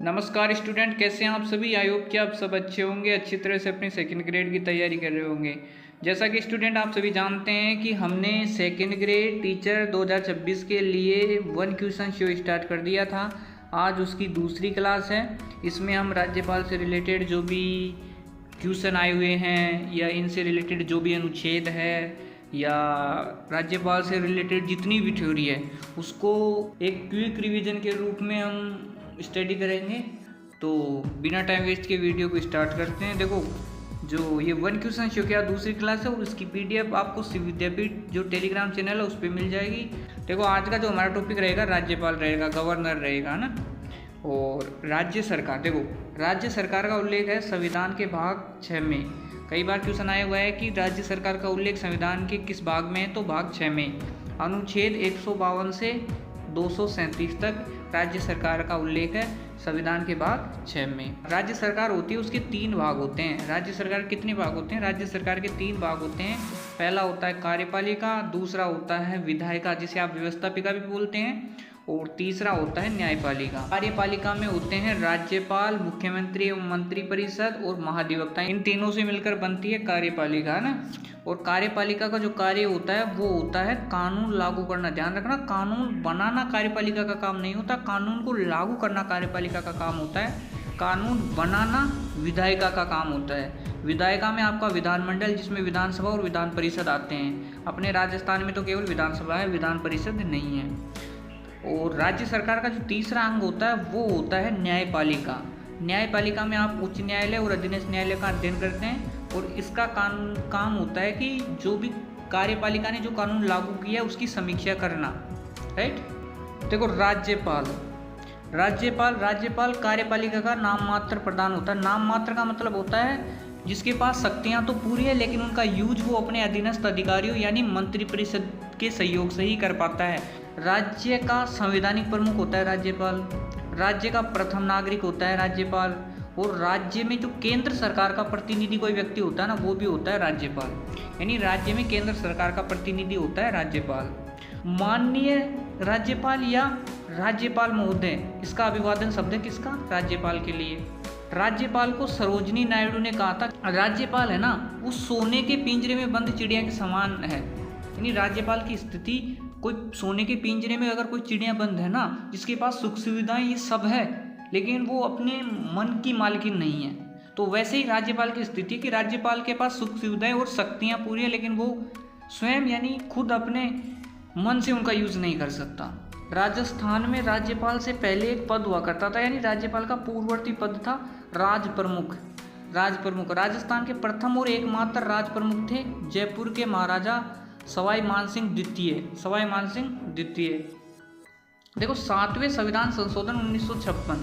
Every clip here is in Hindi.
नमस्कार स्टूडेंट, कैसे हैं आप सभी। आई होप कि आप सब अच्छे होंगे, अच्छी तरह से अपनी सेकंड ग्रेड की तैयारी कर रहे होंगे। जैसा कि स्टूडेंट आप सभी जानते हैं कि हमने सेकंड ग्रेड टीचर 2026 के लिए 1 क्वेश्चन शो स्टार्ट कर दिया था। आज उसकी दूसरी क्लास है। इसमें हम राज्यपाल से रिलेटेड जो भी क्वेश्चन आए हुए हैं या इनसे रिलेटेड जो भी अनुच्छेद है या राज्यपाल से रिलेटेड जितनी भी थ्योरी है उसको एक क्विक रिवीजन के रूप में हम स्टडी करेंगे। तो बिना टाइम वेस्ट के वीडियो को स्टार्ट करते हैं। देखो, जो ये 1 क्वेश्चन शो क्या दूसरी क्लास है और इसकी पीडीएफ आपको शिव विद्यापीठ जो टेलीग्राम चैनल है उस पर मिल जाएगी। देखो, आज का जो हमारा टॉपिक रहेगा राज्यपाल रहेगा, गवर्नर रहेगा ना। और राज्य सरकार, देखो राज्य सरकार का उल्लेख है संविधान के भाग 6 में। कई बार क्वेश्चन आया हुआ है कि राज्य सरकार का उल्लेख संविधान के किस भाग में है, तो भाग 6 में अनुच्छेद 152 से 237 तक राज्य सरकार का उल्लेख है संविधान के भाग 6 में। राज्य सरकार होती है, उसके 3 भाग होते हैं। राज्य सरकार कितने भाग होते हैं? राज्य सरकार के 3 भाग होते हैं। पहला होता है कार्यपालिका, दूसरा होता है विधायिका जिसे आप व्यवस्थापिका भी बोलते हैं, और तीसरा होता है न्यायपालिका। कार्यपालिका में होते हैं राज्यपाल, मुख्यमंत्री एवं मंत्रिपरिषद और महाधिवक्ता। इन तीनों से मिलकर बनती है कार्यपालिका, है ना। और कार्यपालिका का जो कार्य होता है वो होता है कानून लागू करना। ध्यान रखना, कानून बनाना कार्यपालिका का काम नहीं होता, कानून को लागू करना कार्यपालिका का काम होता है। कानून बनाना विधायिका का काम होता है। विधायिका में आपका विधानमंडल, जिसमें विधानसभा और विधान परिषद आते हैं। अपने राजस्थान में तो केवल विधानसभा है, विधान परिषद नहीं है। और राज्य सरकार का जो तीसरा अंग होता है वो होता है न्यायपालिका। न्यायपालिका में आप उच्च न्यायालय और अधीनस्थ न्यायालय का अध्ययन करते हैं, और इसका काम होता है कि जो भी कार्यपालिका ने जो कानून लागू किया है उसकी समीक्षा करना, राइट। देखो, राज्यपाल कार्यपालिका का नाम मात्र प्रधान होता है। नाम मात्र का मतलब होता है जिसके पास शक्तियां तो पूरी है लेकिन उनका यूज वो अपने अधीनस्थ अधिकारियों यानी मंत्रिपरिषद के सहयोग से ही कर पाता है। राज्य का संवैधानिक प्रमुख होता है राज्यपाल। राज्य का प्रथम नागरिक होता है राज्यपाल। और राज्य में जो केंद्र सरकार का प्रतिनिधि कोई व्यक्ति होता है ना, वो भी होता है राज्यपाल। यानी राज्य में केंद्र सरकार का प्रतिनिधि होता है राज्यपाल। माननीय राज्यपाल या राज्यपाल महोदय, इसका अभिवादन शब्द है किसका? राज्यपाल के लिए। राज्यपाल को सरोजिनी नायडू ने कहा था, राज्यपाल है ना वो सोने के पिंजरे में बंद चिड़िया के समान है। यानी राज्यपाल की स्थिति, कोई सोने के पिंजरे में अगर कोई चिड़िया बंद है ना, जिसके पास सुख सुविधाएं ये सब है लेकिन वो अपने मन की मालकिन नहीं है, तो वैसे ही राज्यपाल की स्थिति कि राज्यपाल के पास सुख सुविधाएं और शक्तियां पूरी है लेकिन वो स्वयं यानी खुद अपने मन से उनका यूज नहीं कर सकता। राजस्थान में राज्यपाल से पहले एक पद हुआ करता था, यानी राज्यपाल का पूर्ववर्ती पद था राज प्रमुख। राजस्थान के प्रथम और एकमात्र राज प्रमुख थे जयपुर के महाराजा सवाई मानसिंह द्वितीय। देखो, 7वें संविधान संशोधन 1956,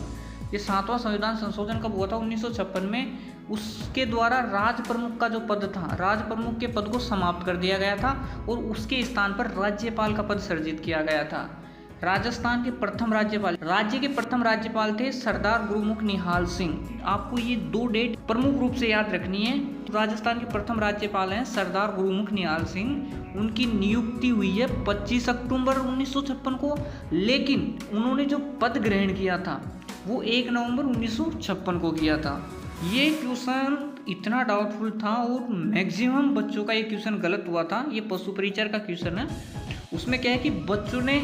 ये 7वां संविधान संशोधन कब हुआ था? 1956 में। उसके द्वारा राज प्रमुख का जो पद था, राज प्रमुख के पद को समाप्त कर दिया गया था और उसके स्थान पर राज्यपाल का पद सृजित किया गया था। राजस्थान के प्रथम राज्यपाल, राज्य के प्रथम राज्यपाल थे सरदार गुरुमुख निहाल सिंह। आपको ये 2 डेट प्रमुख रूप से याद रखनी है। राजस्थान के प्रथम राज्यपाल हैं सरदार गुरुमुख निहाल सिंह। उनकी नियुक्ति हुई है 25 अक्टूबर 1956 को, लेकिन उन्होंने जो पद ग्रहण किया था वो 1 नवंबर 1956 को किया था। ये क्वेश्चन इतना डाउटफुल था और मैक्सिमम बच्चों का ये क्वेश्चन गलत हुआ था। ये पशु परिचर का क्वेश्चन है। उसमें क्या है कि बच्चों ने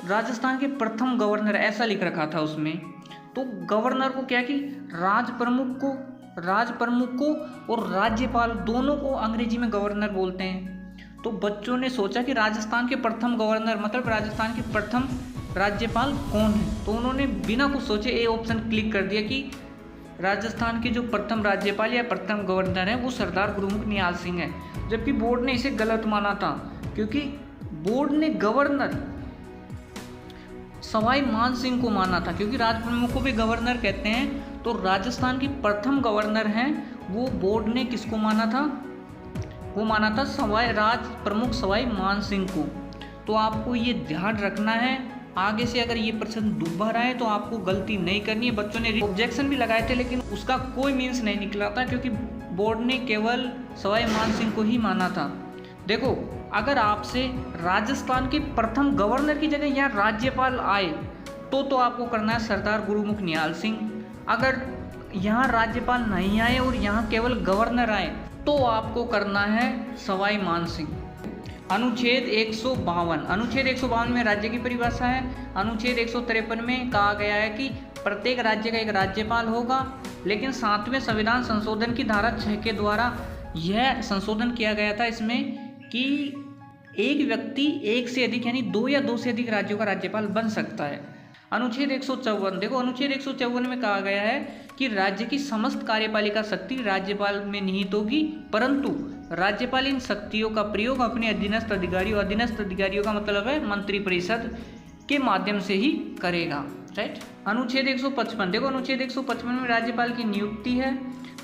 राजस्थान के प्रथम गवर्नर ऐसा लिख रखा था उसमें। तो गवर्नर को क्या कि राज प्रमुख को और राज्यपाल दोनों को अंग्रेजी में गवर्नर बोलते हैं। तो बच्चों ने सोचा कि राजस्थान के प्रथम गवर्नर मतलब राजस्थान के प्रथम राज्यपाल कौन है, तो उन्होंने बिना कुछ सोचे ए ऑप्शन क्लिक कर दिया कि राजस्थान के जो प्रथम राज्यपाल या प्रथम गवर्नर है वो सरदार गुरुमुख निहाल सिंह है। जबकि बोर्ड ने इसे गलत माना था, क्योंकि बोर्ड ने गवर्नर सवाई मान सिंह को माना था, क्योंकि राज प्रमुख को भी गवर्नर कहते हैं। तो राजस्थान के प्रथम गवर्नर हैं वो बोर्ड ने किसको माना था? वो माना था राज प्रमुख सवाई मान सिंह को। तो आपको ये ध्यान रखना है। आगे से अगर ये प्रश्न दोबारा है तो आपको गलती नहीं करनी है। बच्चों ने ऑब्जेक्शन भी लगाए थे लेकिन उसका कोई मीन्स नहीं निकला था, क्योंकि बोर्ड ने केवल सवाई मान सिंह को ही माना था। देखो, अगर आपसे राजस्थान के प्रथम गवर्नर की जगह यहाँ राज्यपाल आए तो आपको करना है सरदार गुरुमुख निहाल सिंह। अगर यहाँ राज्यपाल नहीं आए और यहाँ केवल गवर्नर आए तो आपको करना है सवाई मानसिंह। अनुच्छेद 152, अनुच्छेद 152 में राज्य की परिभाषा है। अनुच्छेद 153 में कहा गया है कि प्रत्येक राज्य का एक राज्यपाल होगा, लेकिन 7वें संविधान संशोधन की धारा 6 के द्वारा यह संशोधन किया गया था इसमें कि एक व्यक्ति एक से अधिक यानी 2 या 2 से अधिक राज्यों का राज्यपाल बन सकता है। अनुच्छेद 154, देखो अनुच्छेद 154 में कहा गया है कि राज्य की समस्त कार्यपालिका शक्ति राज्यपाल में निहित होगी, परंतु राज्यपाल इन शक्तियों का प्रयोग अपने अधीनस्थ अधिकारियों का मतलब है मंत्रिपरिषद के माध्यम से ही करेगा, राइट। अनुच्छेद 155, देखो अनुच्छेद 155 में राज्यपाल की नियुक्ति है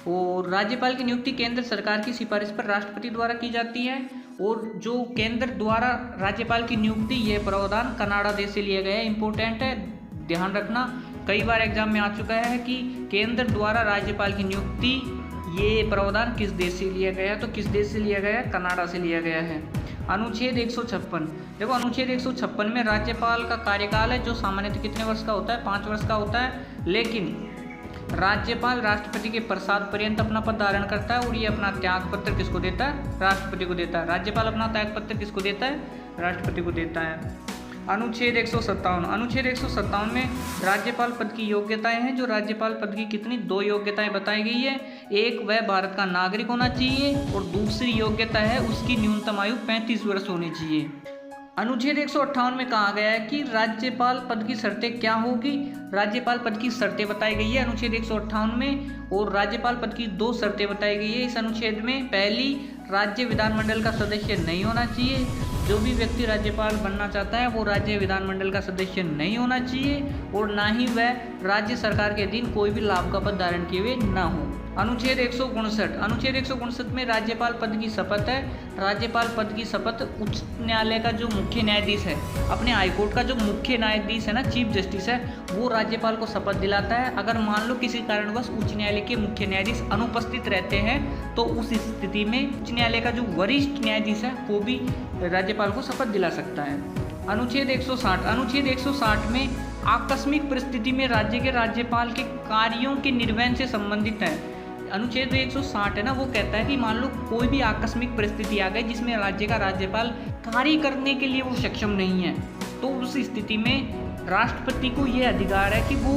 और राज्यपाल की नियुक्ति केंद्र सरकार की सिफारिश पर राष्ट्रपति द्वारा की जाती है। और जो केंद्र द्वारा राज्यपाल की नियुक्ति यह प्रावधान कनाडा देश से लिया गया है, इंपॉर्टेंट है, ध्यान रखना। कई बार एग्जाम में आ चुका है कि केंद्र द्वारा राज्यपाल की नियुक्ति ये प्रावधान किस देश से लिया गया है, तो किस देश से लिया गया है, कनाडा से लिया गया है। अनुच्छेद 156, देखो अनुच्छेद 156 में राज्यपाल का कार्यकाल है जो सामान्यतः कितने वर्ष का होता है, 5 वर्ष का होता है, लेकिन राज्यपाल राष्ट्रपति के प्रसाद पर्यंत अपना पद धारण करता है और ये अपना त्याग पत्र किसको देता है, राष्ट्रपति को देता है। राज्यपाल अपना त्याग पत्र किसको देता है, राष्ट्रपति को देता है। अनुच्छेद 157, अनुच्छेद 157 में राज्यपाल पद की योग्यताएं हैं। जो राज्यपाल पद की कितनी 2 योग्यताएं बताई गई है, एक वह भारत का नागरिक होना चाहिए और दूसरी योग्यता है उसकी न्यूनतम आयु 35 वर्ष होनी चाहिए। अनुच्छेद 158 में कहा गया है कि राज्यपाल पद की शर्तें क्या होगी, राज्यपाल पद की शर्तें बताई गई है अनुच्छेद 158 में, और राज्यपाल पद की 2 शर्तें बताई गई है इस अनुच्छेद में। पहली, राज्य विधानमंडल का सदस्य नहीं होना चाहिए, जो भी व्यक्ति राज्यपाल बनना चाहता है वो राज्य विधानमंडल का सदस्य नहीं होना चाहिए, और ना ही वह राज्य सरकार के अधीन कोई भी लाभ का पद धारण किए हुए ना हो। अनुच्छेद 159, अनुच्छेद 159 में राज्यपाल पद की शपथ है। राज्यपाल पद की शपथ उच्च न्यायालय का जो मुख्य न्यायाधीश है, अपने हाईकोर्ट का जो मुख्य न्यायाधीश है ना, चीफ जस्टिस है, वो राज्यपाल को शपथ दिलाता है। अगर मान लो किसी कारणवश उच्च न्यायालय के मुख्य न्यायाधीश अनुपस्थित रहते हैं तो उस स्थिति में उच्च न्यायालय का जो वरिष्ठ न्यायाधीश है वो भी राज्यपाल को शपथ दिला सकता है। अनुच्छेद 160, अनुच्छेद 160 में आकस्मिक परिस्थिति में राज्य के राज्यपाल के कार्यों के निर्वहन से संबंधित है। अनुच्छेद 160 है ना, वो कहता है कि मान लो कोई भी आकस्मिक परिस्थिति आ गई जिसमें राज्य का राज्यपाल कार्य करने के लिए वो सक्षम नहीं है, तो उस स्थिति में राष्ट्रपति को ये अधिकार है कि वो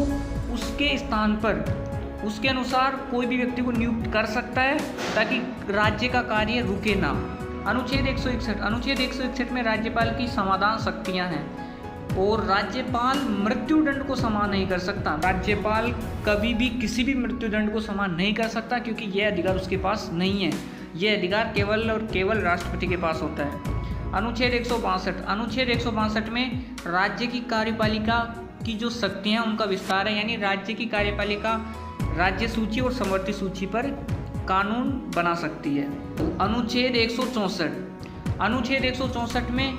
उसके स्थान पर उसके अनुसार कोई भी व्यक्ति को नियुक्त कर सकता है ताकि राज्य का कार्य रुके ना। अनुच्छेद 161, अनुच्छेद 161 में राज्यपाल की समाधान शक्तियां हैं और राज्यपाल मृत्युदंड को समान नहीं कर सकता। राज्यपाल कभी भी किसी भी मृत्युदंड को समान नहीं कर सकता क्योंकि यह अधिकार उसके पास नहीं है, यह अधिकार केवल और केवल राष्ट्रपति के पास होता है। अनुच्छेद 162, अनुच्छेद 162 में राज्य की कार्यपालिका की जो शक्तियाँ उनका विस्तार है, यानी राज्य की कार्यपालिका राज्य सूची और समवर्ती सूची पर कानून बना सकती है। अनुच्छेद 164, अनुच्छेद 164 में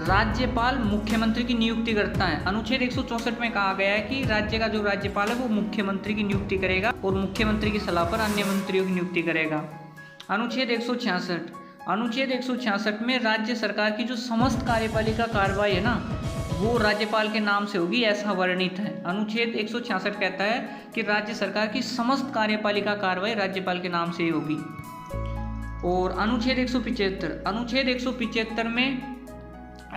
राज्यपाल मुख्यमंत्री की नियुक्ति करता है। अनुच्छेद 164 में कहा गया है कि राज्य का जो राज्यपाल है वो मुख्यमंत्री की नियुक्ति करेगा और मुख्यमंत्री की सलाह पर अन्य मंत्रियों की नियुक्ति करेगा। अनुच्छेद 166, अनुच्छेद 166 में राज्य सरकार की जो समस्त कार्यपालिका कार्रवाई है ना वो राज्यपाल के नाम से होगी, ऐसा वर्णित है। अनुच्छेद 166 कहता है कि राज्य सरकार की समस्त कार्यपालिका कार्रवाई राज्यपाल के नाम से ही होगी। और अनुच्छेद 175, अनुच्छेद 175 में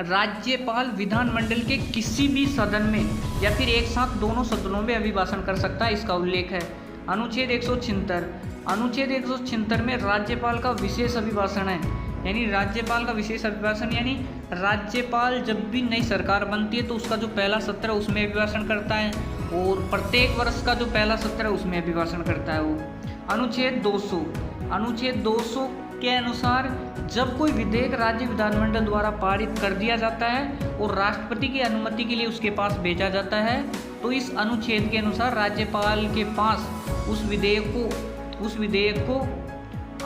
राज्यपाल विधानमंडल के किसी भी सदन में या फिर एक साथ दोनों सदनों में अभिभाषण कर सकता है, इसका उल्लेख है। अनुच्छेद 176, अनुच्छेद 176 में राज्यपाल का विशेष अभिभाषण है, यानी राज्यपाल का विशेष अभिभाषण यानी राज्यपाल जब भी नई सरकार बनती है तो उसका जो पहला सत्र है उसमें अभिभाषण करता है और प्रत्येक वर्ष का जो पहला सत्र है उसमें अभिभाषण करता है वो। अनुच्छेद 200, अनुच्छेद 200 के अनुसार जब कोई विधेयक राज्य विधानमंडल द्वारा पारित कर दिया जाता है और राष्ट्रपति की अनुमति के लिए उसके पास भेजा जाता है तो इस अनुच्छेद के अनुसार राज्यपाल के पास उस विधेयक को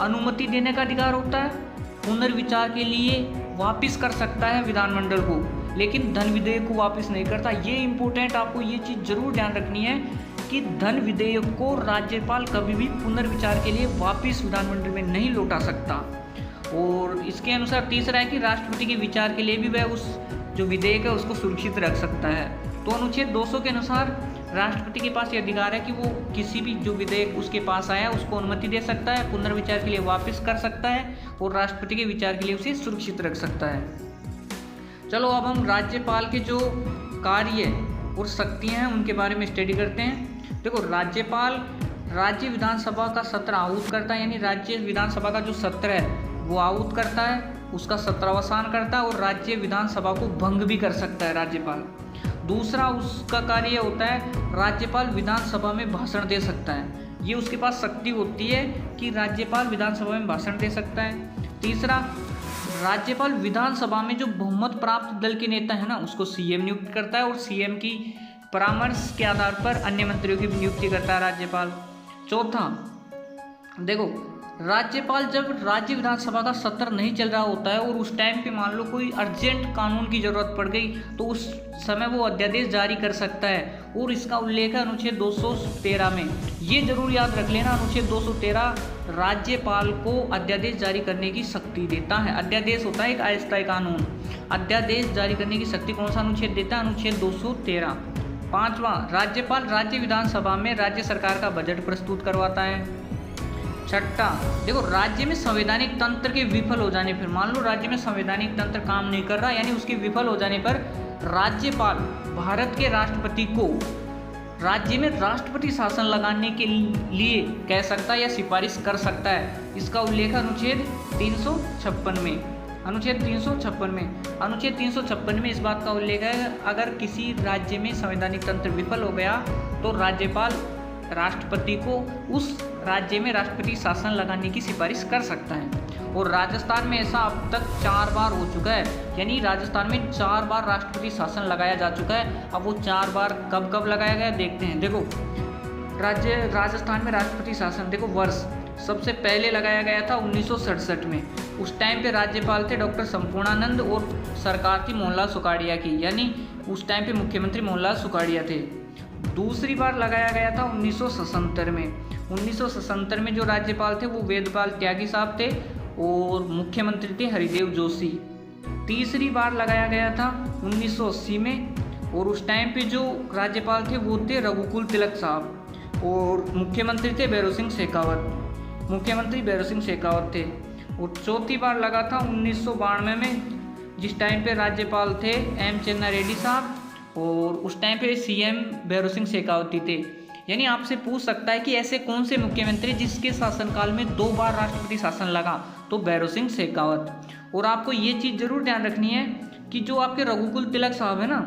अनुमति देने का अधिकार होता है, पुनर्विचार के लिए वापस कर सकता है विधानमंडल को, लेकिन धन विधेयक को वापस नहीं करता। ये इंपॉर्टेंट, आपको ये चीज़ जरूर ध्यान रखनी है कि धन विधेयक को राज्यपाल कभी भी पुनर्विचार के लिए वापस विधानमंडल में नहीं लौटा सकता। और इसके अनुसार तीसरा है कि राष्ट्रपति के विचार के लिए भी वह उस जो विधेयक है उसको सुरक्षित रख सकता है। तो अनुच्छेद 200 के अनुसार राष्ट्रपति के पास ये अधिकार है कि वो किसी भी जो विधेयक उसके पास आया उसको अनुमति दे सकता है, पुनर्विचार के लिए वापस कर सकता है और राष्ट्रपति के विचार के लिए उसे सुरक्षित रख सकता है। चलो अब हम राज्यपाल के जो कार्य और शक्तियाँ हैं उनके बारे में स्टडी करते हैं। देखो, राज्यपाल राज्य विधानसभा का सत्र आहूत करता है, यानी राज्य विधानसभा का जो सत्र है वो आहूत करता है, उसका सत्रावसान करता है और राज्य विधानसभा को भंग भी कर सकता है राज्यपाल। दूसरा उसका कार्य होता है राज्यपाल विधानसभा में भाषण दे सकता है, ये उसके पास शक्ति होती है कि राज्यपाल विधानसभा में भाषण दे सकता है। तीसरा, राज्यपाल विधानसभा में जो बहुमत प्राप्त दल के नेता है ना उसको सीएम नियुक्त करता है और सीएम की परामर्श के आधार पर अन्य मंत्रियों की नियुक्ति करता है राज्यपाल। चौथा, देखो, राज्यपाल जब राज्य विधानसभा का सत्र नहीं चल रहा होता है और उस टाइम पे मान लो कोई अर्जेंट कानून की जरूरत पड़ गई तो उस समय वो अध्यादेश जारी कर सकता है और इसका उल्लेख है अनुच्छेद 213 में। ये जरूर याद रख लेना, अनुच्छेद 213 राज्यपाल को अध्यादेश जारी करने की शक्ति देता है। अध्यादेश होता है एक अस्थायी कानून, अध्यादेश जारी करने की शक्ति कौन सा अनुच्छेद देता है? अनुच्छेद 213। पांचवा, राज्यपाल राज्य विधानसभा में राज्य सरकार का बजट प्रस्तुत करवाता है। छठा, देखो, राज्य में संवैधानिक तंत्र के विफल हो जाने पर, मान लो राज्य में संवैधानिक तंत्र काम नहीं कर रहा, यानी उसके विफल हो जाने पर राज्यपाल भारत के राष्ट्रपति को राज्य में राष्ट्रपति शासन लगाने के लिए कह सकता है या सिफारिश कर सकता है। इसका उल्लेख अनुच्छेद 356 में। अनुच्छेद 356 में, अनुच्छेद 356 में इस बात का उल्लेख है, अगर किसी राज्य में संवैधानिक तंत्र विफल हो गया तो राज्यपाल राष्ट्रपति को उस राज्य में राष्ट्रपति शासन लगाने की सिफारिश कर सकता है। और राजस्थान में ऐसा अब तक 4 बार हो चुका है, यानी राजस्थान में 4 बार राष्ट्रपति शासन लगाया जा चुका है। अब वो 4 बार कब कब लगाया गया देखते हैं। देखो, राजस्थान में राष्ट्रपति शासन, देखो, वर्ष सबसे पहले लगाया गया था 1967 में। उस टाइम पे राज्यपाल थे डॉक्टर संपूर्णानंद और सरकार थी मोहनलाल सुखाड़िया की, यानी उस टाइम पे मुख्यमंत्री मोहनलाल सुखाड़िया थे। दूसरी बार लगाया गया था 1977 में। 1977 में जो राज्यपाल थे वो वेदपाल त्यागी साहब थे और मुख्यमंत्री थे हरिदेव जोशी। तीसरी बार लगाया गया था 1980 में और उस टाइम पे जो राज्यपाल थे वो थे रघुकुल तिलक साहब और मुख्यमंत्री थे भैरों सिंह शेखावत, मुख्यमंत्री भैरों सिंह शेखावत थे। और चौथी बार लगा था 1992 में, जिस टाइम पे राज्यपाल थे एम चन्ना रेड्डी साहब और उस टाइम पे सीएम भैरों सिंह शेखावती थे। यानी आपसे पूछ सकता है कि ऐसे कौन से मुख्यमंत्री जिसके शासनकाल में 2 बार राष्ट्रपति शासन लगा, तो भैरों सिंह शेखावत। और आपको ये चीज़ जरूर ध्यान रखनी है कि जो आपके रघुकुल तिलक साहब है ना,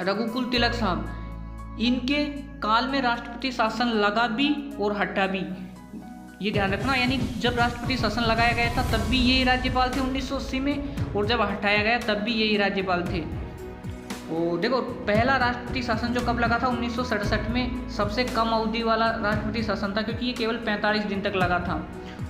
रघुकुल तिलक साहब, इनके काल में राष्ट्रपति शासन लगा भी और हटा भी, ये ध्यान रखना। यानी जब राष्ट्रपति शासन लगाया गया था तब भी यही राज्यपाल थे 1980 में और जब हटाया गया तब भी यही राज्यपाल थे। और देखो, पहला राष्ट्रपति शासन जो कब लगा था 1967 में, सबसे कम अवधि वाला राष्ट्रपति शासन था क्योंकि ये केवल 45 दिन तक लगा था।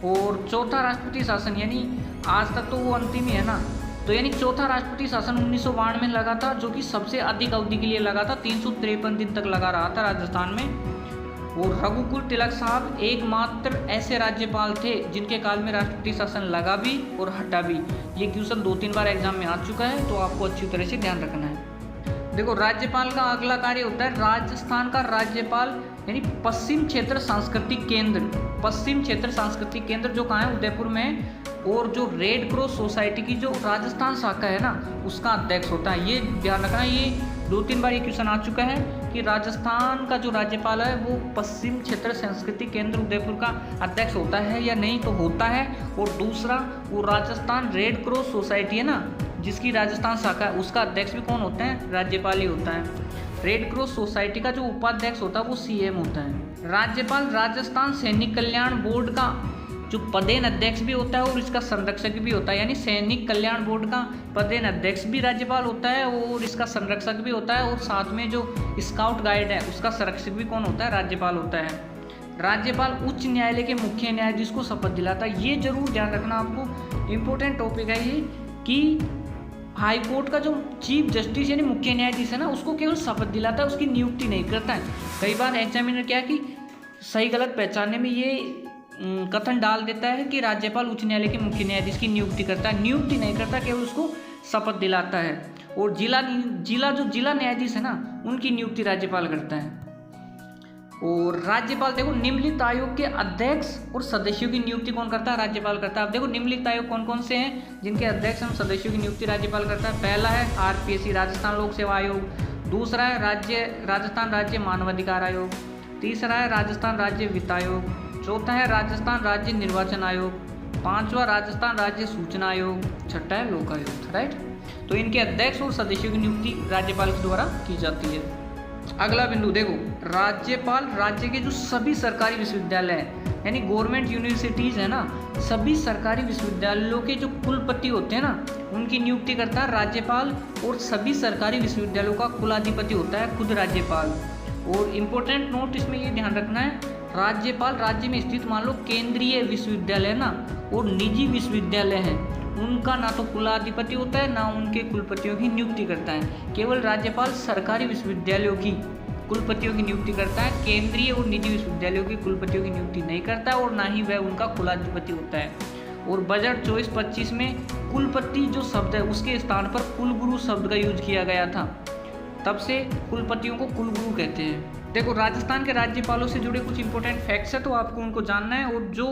और चौथा राष्ट्रपति शासन, यानी आज तक तो वो अंतिम ही है ना, तो यानी चौथा राष्ट्रपति शासन 1992 में लगा था, जो कि सबसे अधिक अवधि के लिए लगा था, 353 दिन तक लगा रहा था राजस्थान में। और रघुकुल तिलक साहब एकमात्र ऐसे राज्यपाल थे जिनके काल में राष्ट्रपति शासन लगा भी और हटा भी। ये क्वेश्चन 2-3 बार एग्जाम में आ चुका है, तो आपको अच्छी तरह से ध्यान रखना है। देखो, राज्यपाल का अगला कार्य होता है राजस्थान का राज्यपाल, यानी पश्चिम क्षेत्र सांस्कृतिक केंद्र। पश्चिम क्षेत्र सांस्कृतिक केंद्र जो कहाँ है? उदयपुर में। और जो रेड क्रॉस सोसाइटी की जो राजस्थान शाखा है ना, उसका अध्यक्ष होता है। ये ध्यान रखना, ये 2-3 बार ये क्वेश्चन आ चुका है कि राजस्थान का जो राज्यपाल है वो पश्चिम क्षेत्र सांस्कृतिक केंद्र उदयपुर का अध्यक्ष होता है या नहीं, तो होता है। और दूसरा, वो राजस्थान रेड क्रॉस सोसाइटी है ना, जिसकी राजस्थान शाखा है, उसका अध्यक्ष भी कौन होता है? राज्यपाल ही होता है। रेड क्रॉस सोसाइटी का जो उपाध्यक्ष होता है वो सीएम होता है। राज्यपाल राजस्थान सैनिक कल्याण बोर्ड का जो पदेन अध्यक्ष भी होता है और इसका संरक्षक भी होता है। यानी सैनिक कल्याण बोर्ड का पदेन अध्यक्ष भी राज्यपाल होता है और इसका संरक्षक भी होता है। और साथ में जो स्काउट गाइड है उसका संरक्षक भी कौन होता है? राज्यपाल होता है। राज्यपाल उच्च न्यायालय के मुख्य न्यायाधीश को शपथ दिलाता है। ये जरूर ध्यान रखना, आपको इम्पोर्टेंट टॉपिक है ये, कि हाई कोर्ट का जो चीफ जस्टिस यानी मुख्य न्यायाधीश है ना, उसको केवल शपथ दिलाता है, उसकी नियुक्ति नहीं करता है। कई बार एग्जामिनर क्या कि सही गलत पहचानने में ये कथन डाल देता है कि राज्यपाल उच्च न्यायालय के मुख्य न्यायाधीश की नियुक्ति करता है, नियुक्ति नहीं करता, केवल उसको शपथ दिलाता है। और जिला न्यायाधीश है ना, उनकी नियुक्ति राज्यपाल करता है। और राज्यपाल देखो निम्नलिखित आयोग के अध्यक्ष और सदस्यों की नियुक्ति कौन करता है? राज्यपाल करता है। अब देखो निम्नलिखित आयोग कौन कौन से हैं जिनके अध्यक्ष एवं सदस्यों की नियुक्ति राज्यपाल करता है? पहला है RPSC राजस्थान लोक सेवा आयोग, दूसरा है राजस्थान राज्य मानवाधिकार आयोग, तीसरा है राजस्थान राज्य वित्त आयोग, चौथा है राजस्थान राज्य निर्वाचन आयोग, पांचवा राजस्थान राज्य सूचना आयोग, छठा है लोकायुक्त। राइट, तो इनके अध्यक्ष और सदस्यों की नियुक्ति राज्यपाल के द्वारा की जाती है। अगला बिंदु देखो, राज्यपाल राज्य के जो सभी सरकारी विश्वविद्यालय हैं यानी गवर्नमेंट यूनिवर्सिटीज़ है ना, सभी सरकारी विश्वविद्यालयों के जो कुलपति होते हैं ना, उनकी नियुक्ति करता है राज्यपाल। और सभी सरकारी विश्वविद्यालयों का कुलाधिपति होता है खुद राज्यपाल। और इम्पोर्टेंट नोट इसमें ये ध्यान रखना है, राज्यपाल राज्य में स्थित मान लो केंद्रीय विश्वविद्यालय ना और निजी विश्वविद्यालय हैं, उनका ना तो कुलाधिपति होता है ना उनके कुलपतियों की नियुक्ति करता है। केवल राज्यपाल सरकारी विश्वविद्यालयों की कुलपतियों की नियुक्ति करता है, केंद्रीय और निजी विश्वविद्यालयों की कुलपतियों की नियुक्ति नहीं करता है और ना ही वह उनका कुलाधिपति होता है। और बजट 24-25 में कुलपति जो शब्द है उसके स्थान पर कुलगुरु शब्द का यूज किया गया था, तब से कुलपतियों को कुलगुरु कहते हैं। देखो राजस्थान के राज्यपालों से जुड़े कुछ इंपॉर्टेंट फैक्ट्स है तो आपको उनको जानना है। और जो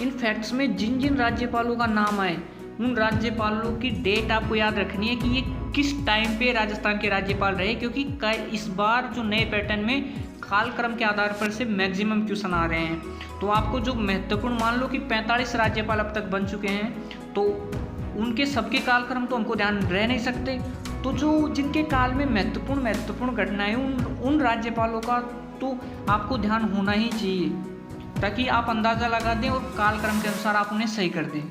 इन फैक्ट्स में जिन जिन राज्यपालों का नाम आए उन राज्यपालों की डेट आपको याद रखनी है कि ये किस टाइम पे राजस्थान के राज्यपाल रहे, क्योंकि इस बार जो नए पैटर्न में कालक्रम के आधार पर से मैक्सिमम क्वेश्चन आ रहे हैं। तो आपको जो महत्वपूर्ण, मान लो कि 45 राज्यपाल अब तक बन चुके हैं, तो उनके सबके कालक्रम तो हमको ध्यान रह नहीं सकते। तो जो जिनके काल में महत्वपूर्ण घटनाएं उन राज्यपालों का तो आपको ध्यान होना ही चाहिए, ताकि आप अंदाज़ा लगा दें और कालक्रम के अनुसार आप उन्हें सही कर दें।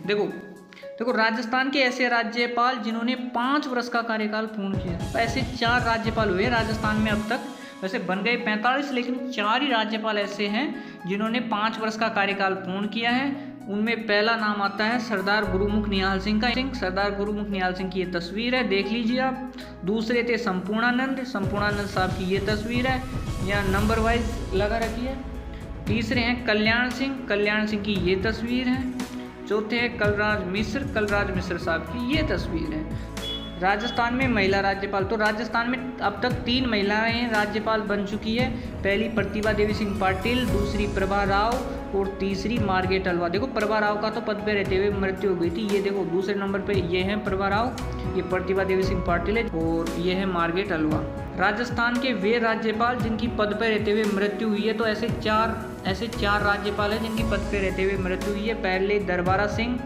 देखो राजस्थान के ऐसे राज्यपाल जिन्होंने 5 वर्ष का कार्यकाल पूर्ण किया, तो ऐसे 4 राज्यपाल हुए राजस्थान में अब तक। वैसे बन गए 45, लेकिन 4 ही राज्यपाल ऐसे हैं जिन्होंने 5 वर्ष का कार्यकाल पूर्ण किया है। उनमें पहला नाम आता है सरदार गुरुमुख निहाल सिंह का। सरदार गुरुमुख निहाल सिंह की ये तस्वीर है, देख लीजिए आप। दूसरे थे संपूर्णानंद साहब की ये तस्वीर है, यहाँ नंबर वाइज लगा रखी है। तीसरे हैं कल्याण सिंह की ये तस्वीर है। चौथे हैं कलराज मिश्र साहब की ये तस्वीर है। राजस्थान में महिला राज्यपाल, तो राजस्थान में अब तक 3 महिलाएं राज्यपाल बन चुकी है। पहली प्रतिभा देवी सिंह पाटिल, दूसरी प्रभा राव और तीसरी मार्गरेट अल्वा। देखो प्रभा राव का तो पद पे रहते हुए मृत्यु हो गई थी। ये देखो दूसरे नंबर पे ये है प्रभा राव, ये प्रतिभा देवी सिंह पाटिल है और ये है मार्गरेट अल्वा। राजस्थान के वे राज्यपाल जिनकी पद पे रहते हुए मृत्यु हुई है, तो ऐसे चार राज्यपाल हैं जिनकी पद पे रहते हुए मृत्यु हुई है। पहले दरबारा सिंह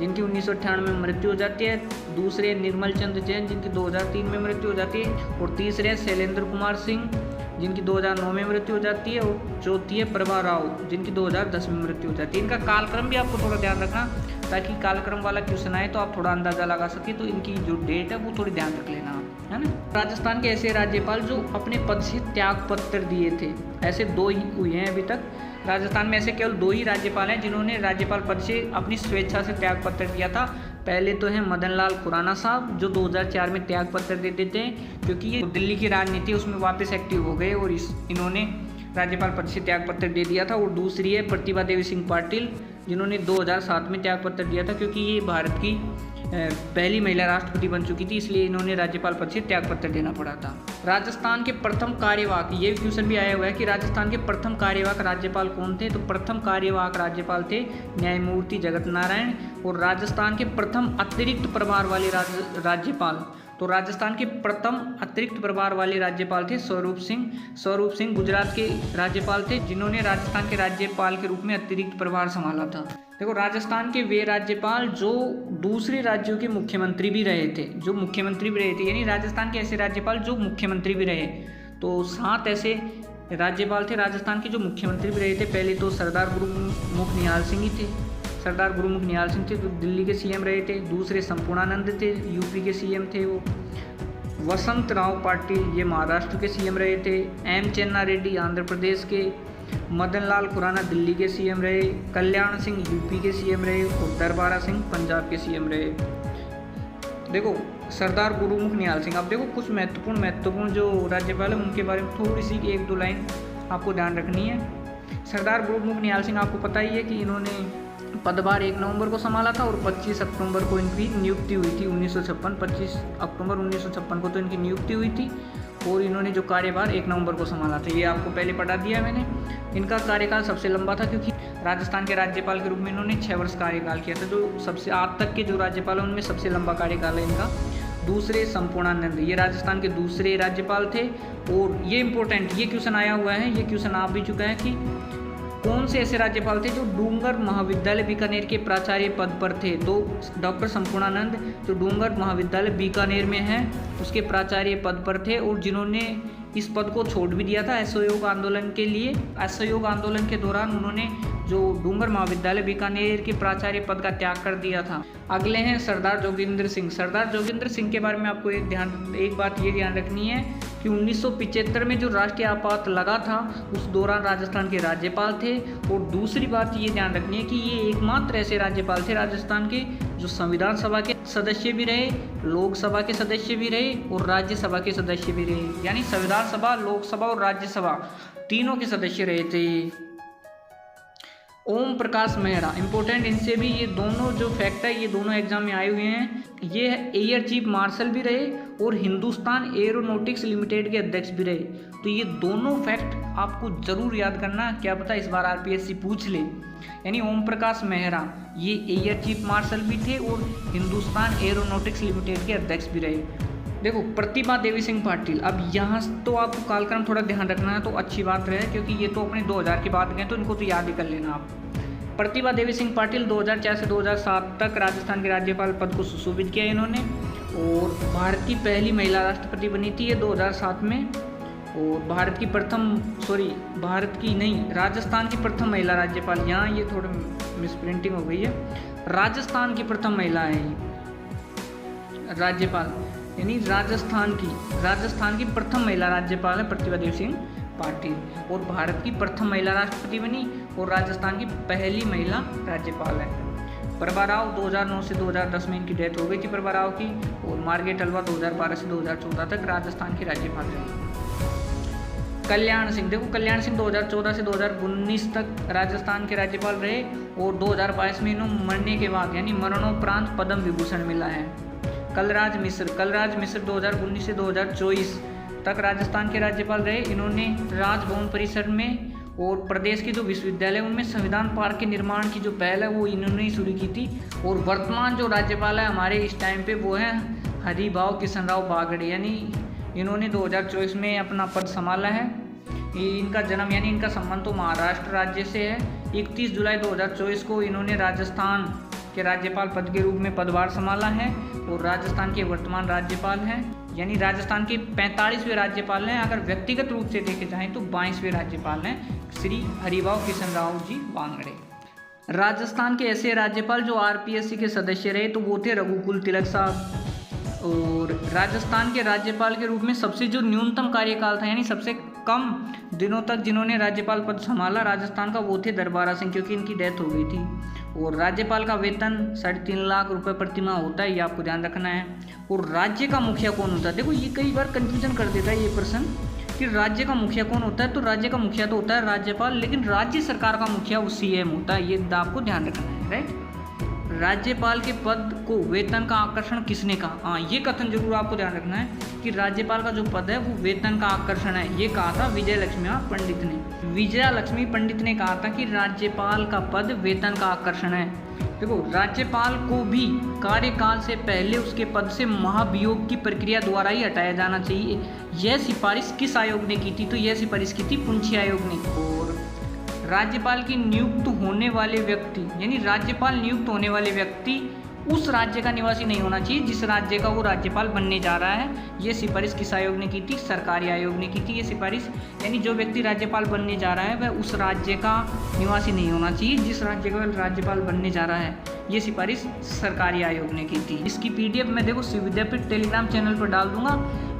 जिनकी 1998 में मृत्यु हो जाती है, दूसरे निर्मल चंद्र जैन जिनकी 2003 में मृत्यु हो जाती है, और तीसरे शैलेंद्र कुमार सिंह जिनकी 2009 में मृत्यु हो जाती है, और चौथी है प्रभा राव जिनकी 2010 में मृत्यु हो जाती है। इनका कालक्रम भी आपको थोड़ा ध्यान रखना, ताकि कालक्रम वाला क्वेश्चन आए तो आप थोड़ा अंदाजा लगा सके। तो इनकी जो डेट है वो थोड़ी ध्यान रख लेना, है ना। राजस्थान के ऐसे राज्यपाल जो अपने पद से त्याग पत्र दिए थे, ऐसे 2 ही हुए हैं अभी तक। राजस्थान में ऐसे केवल 2 ही राज्यपाल हैं जिन्होंने राज्यपाल पद से अपनी स्वेच्छा से त्याग पत्र दिया था। पहले तो हैं मदन लाल खुराना साहब, जो 2004 में त्याग पत्र दे देते हैं, क्योंकि ये दिल्ली की राजनीति उसमें वापस एक्टिव हो गए और इन्होंने राज्यपाल पद से त्याग पत्र दे दिया था। और दूसरी है प्रतिभा देवी सिंह पाटिल, जिन्होंने 2007 में त्याग पत्र दिया था, क्योंकि ये भारत की पहली महिला राष्ट्रपति बन चुकी थी, इसलिए इन्होंने राज्यपाल पद से त्याग पत्र देना पड़ा था। राजस्थान के प्रथम कार्यवाहक, ये क्वेश्चन भी आया हुआ है कि राजस्थान के प्रथम कार्यवाहक राज्यपाल कौन थे, तो प्रथम कार्यवाहक राज्यपाल थे न्यायमूर्ति जगत नारायण। और राजस्थान के प्रथम अतिरिक्त प्रभार वाले राज्यपाल, तो राजस्थान के प्रथम अतिरिक्त प्रभार वाले राज्यपाल थे स्वरूप सिंह गुजरात के राज्यपाल थे, जिन्होंने राजस्थान के राज्यपाल के रूप में अतिरिक्त प्रभार संभाला था। देखो राजस्थान के वे राज्यपाल जो दूसरे राज्यों के मुख्यमंत्री भी रहे थे, यानी राजस्थान के ऐसे राज्यपाल जो मुख्यमंत्री भी रहे। तो 7 ऐसे राज्यपाल थे राजस्थान के जो मुख्यमंत्री भी रहे थे। पहले तो सरदार गुरुमुख निहाल सिंह ही थे, जो दिल्ली के सीएम रहे थे। दूसरे संपूर्णानंद थे, यूपी के सीएम थे वो। वसंत राव पाटिल, ये महाराष्ट्र के सीएम रहे थे। एम चेन्ना रेड्डी आंध्र प्रदेश के। मदन लाल खुराना दिल्ली के सीएम रहे। कल्याण सिंह यूपी के सीएम रहे और दरबारा सिंह पंजाब के सीएम रहे। देखो सरदार गुरुमुख निहाल सिंह, अब देखो कुछ महत्वपूर्ण जो राज्यपाल हैं उनके बारे में थोड़ी सी 1-2 लाइन आपको ध्यान रखनी है। सरदार गुरुमुख निहाल सिंह, आपको पता ही है कि इन्होंने पदभार 1 नवंबर को संभाला था और 25 अक्टूबर को इनकी नियुक्ति हुई थी 1956। 25 अक्टूबर 1956 को तो इनकी नियुक्ति हुई थी और इन्होंने जो कार्यभार 1 नवंबर को संभाला था, ये आपको पहले पढ़ा दिया मैंने। इनका कार्यकाल सबसे लंबा था क्योंकि राजस्थान के राज्यपाल के रूप में इन्होंने 6 वर्ष कार्यकाल किया था। जो सबसे आज तक के जो राज्यपाल हैं उनमें सबसे लंबा कार्यकाल है इनका। दूसरे संपूर्णानंद, ये राजस्थान के दूसरे राज्यपाल थे। और ये इंपॉर्टेंट, ये क्वेश्चन आया हुआ है, ये क्वेश्चन आ भी चुका है कि कौन से ऐसे राज्यपाल थे जो डूंगर महाविद्यालय बीकानेर के प्राचार्य पद पर थे। तो डॉक्टर संपूर्णानंद जो डूंगर महाविद्यालय बीकानेर में है उसके प्राचार्य पद पर थे और जिन्होंने इस पद को छोड़ भी दिया था असहयोग आंदोलन के लिए। असहयोग आंदोलन के दौरान उन्होंने जो डूंगर महाविद्यालय बीकानेर के प्राचार्य पद का त्याग कर दिया था। अगले हैं सरदार जोगिंदर सिंह। सरदार जोगिंदर सिंह के बारे में आपको एक बात ये ध्यान रखनी है कि 1975 में जो राष्ट्रीय आपात लगा था उस दौरान राजस्थान के राज्यपाल थे। और दूसरी बात ये ध्यान रखनी है कि ये एकमात्र ऐसे राज्यपाल थे राजस्थान के जो संविधान सभा के सदस्य भी रहे, लोकसभा के सदस्य भी रहे और राज्यसभा के सदस्य भी रहे। यानी संविधान सभा, लोकसभा और राज्यसभा तीनों के सदस्य रहे थे। ओम प्रकाश मेहरा, इंपॉर्टेंट, इनसे भी ये दोनों जो फैक्ट है ये दोनों एग्जाम में आए हुए हैं। ये एयर चीफ मार्शल भी रहे और हिंदुस्तान एरोनॉटिक्स लिमिटेड के अध्यक्ष भी रहे। तो ये दोनों फैक्ट आपको जरूर याद करना, क्या पता इस बार आरपीएससी पूछ ले। यानी ओम प्रकाश मेहरा ये एयर चीफ मार्शल भी थे और हिंदुस्तान एरोनॉटिक्स लिमिटेड के अध्यक्ष भी रहे। देखो प्रतिभा देवी सिंह पाटिल, अब यहाँ तो आपको कालक्रम थोड़ा ध्यान रखना है तो अच्छी बात रहे क्योंकि ये तो अपने 2000 के बाद गए तो इनको तो याद ही कर लेना आप। प्रतिभा देवी सिंह पाटिल 2004 से 2007 तक राजस्थान के राज्यपाल पद को सुशोभित किया इन्होंने और भारत की पहली महिला राष्ट्रपति बनी थी ये 2007 में। और राजस्थान की प्रथम महिला राज्यपाल, यहाँ ये थोड़ा मिसप्रिंटिंग हो गई है, राजस्थान की प्रथम महिला है ये राज्यपाल, यानी राजस्थान की प्रथम महिला राज्यपाल है प्रतिभा देवी सिंह पाटिल। और भारत की प्रथम महिला राष्ट्रपति बनी और राजस्थान की पहली महिला राज्यपाल है। प्रभा राव 2009 से 2010 में इनकी डेथ हो गई थी प्रभा राव की। और मार्गरेट अल्वा 2012 से 2014 तक राजस्थान की राज्यपाल रही। कल्याण सिंह, देखो कल्याण सिंह 2014 से 2019 तक राजस्थान के राज्यपाल रहे और 2022 में इन्होंने मरने के बाद यानी मरणोपरांत पद्म विभूषण मिला है। कलराज मिश्र 2019 से 2024 तक राजस्थान के राज्यपाल रहे। इन्होंने राजभवन परिसर में और प्रदेश के जो विश्वविद्यालय उनमें संविधान पार्क के निर्माण की जो पहल है वो इन्होंने ही शुरू की थी। और वर्तमान जो राज्यपाल है हमारे इस टाइम पे वो है हरिभाऊ किशन राव बागड़े, यानी इन्होंने 2024 में अपना पद संभाला है। इनका जन्म यानी इनका संबंध तो महाराष्ट्र राज्य से है। 31 जुलाई 2024 को इन्होंने राजस्थान के राज्यपाल पद के रूप में पदभार संभाला है और राजस्थान के वर्तमान राज्यपाल हैं, यानी राजस्थान के 45वें राज्यपाल हैं। अगर व्यक्तिगत रूप से देखे जाएं तो 22वें राज्यपाल हैं श्री हरिभाऊ किशन राव जी बांगड़े। राजस्थान के ऐसे राज्यपाल जो आरपीएससी के सदस्य रहे तो वो थे रघुकुल तिलक साहब। और राजस्थान के राज्यपाल के रूप में सबसे जो न्यूनतम कार्यकाल था यानी सबसे कम दिनों तक जिन्होंने राज्यपाल पद संभाला राजस्थान का वो थे दरबारा सिंह, क्योंकि इनकी डेथ हो गई थी। और राज्यपाल का वेतन 3.5 लाख रुपए प्रतिमाह होता है, ये आपको ध्यान रखना है। और राज्य का मुखिया कौन होता है, देखो ये कई बार कंफ्यूजन कर देता है ये प्रश्न कि राज्य का मुखिया कौन होता है। तो राज्य का मुखिया तो होता है राज्यपाल, लेकिन राज्य सरकार का मुखिया वो सीएम होता है, ये आपको ध्यान रखना है, राइट। राज्यपाल के पद को वेतन का आकर्षण किसने कहा, हाँ ये कथन जरूर आपको ध्यान रखना है कि राज्यपाल का जो पद है वो वेतन का आकर्षण है। ये कहा था विजय लक्ष्मी पंडित ने। विजया लक्ष्मी पंडित ने कहा था कि राज्यपाल का पद वेतन का आकर्षण है। देखो राज्यपाल को भी कार्यकाल से पहले उसके पद से महाभियोग की प्रक्रिया द्वारा ही हटाया जाना चाहिए। यह सिफारिश किस आयोग ने की थी, तो यह सिफारिश की थी पुंछी आयोग ने। और राज्यपाल की नियुक्त होने वाले व्यक्ति यानी राज्यपाल नियुक्त होने वाले व्यक्ति उस राज्य का निवासी नहीं होना चाहिए जिस राज्य का वो राज्यपाल बनने जा रहा है। ये सिफारिश किस आयोग ने की थी, सरकारी आयोग ने की थी ये सिफारिश। यानी जो व्यक्ति राज्यपाल बनने जा रहा है वह उस राज्य का निवासी नहीं होना चाहिए जिस राज्य का राज्यपाल बनने जा रहा है। ये सिफारिश सरकारी आयोग ने की थी। इसकी पीडीएफ मैं देखो शिव विद्यापीठ टेलीग्राम चैनल पर डाल दूंगा,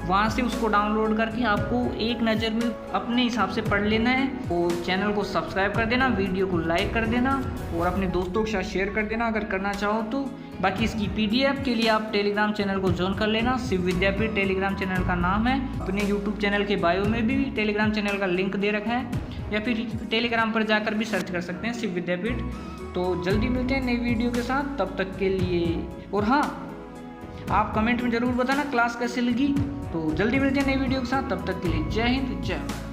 वहाँ से उसको डाउनलोड करके आपको एक नज़र में अपने हिसाब से पढ़ लेना है। और चैनल को सब्सक्राइब कर देना, वीडियो को लाइक कर देना और अपने दोस्तों के साथ शेयर कर देना अगर करना चाहो तो। बाकी इसकी पीडीएफ के लिए आप टेलीग्राम चैनल को ज्वाइन कर लेना, शिव विद्यापीठ टेलीग्राम चैनल का नाम है। अपने यूट्यूब चैनल के बायो में भी टेलीग्राम चैनल का लिंक दे रखा है, या फिर टेलीग्राम पर जाकर भी सर्च कर सकते हैं शिव विद्यापीठ तो जल्दी मिलते हैं नई वीडियो के साथ, तब तक के लिए। और हाँ, आप कमेंट में ज़रूर बताना क्लास कैसे लगी। तो जल्दी मिलते हैं नई वीडियो के साथ, तब तक के लिए जय हिंद जय भारत।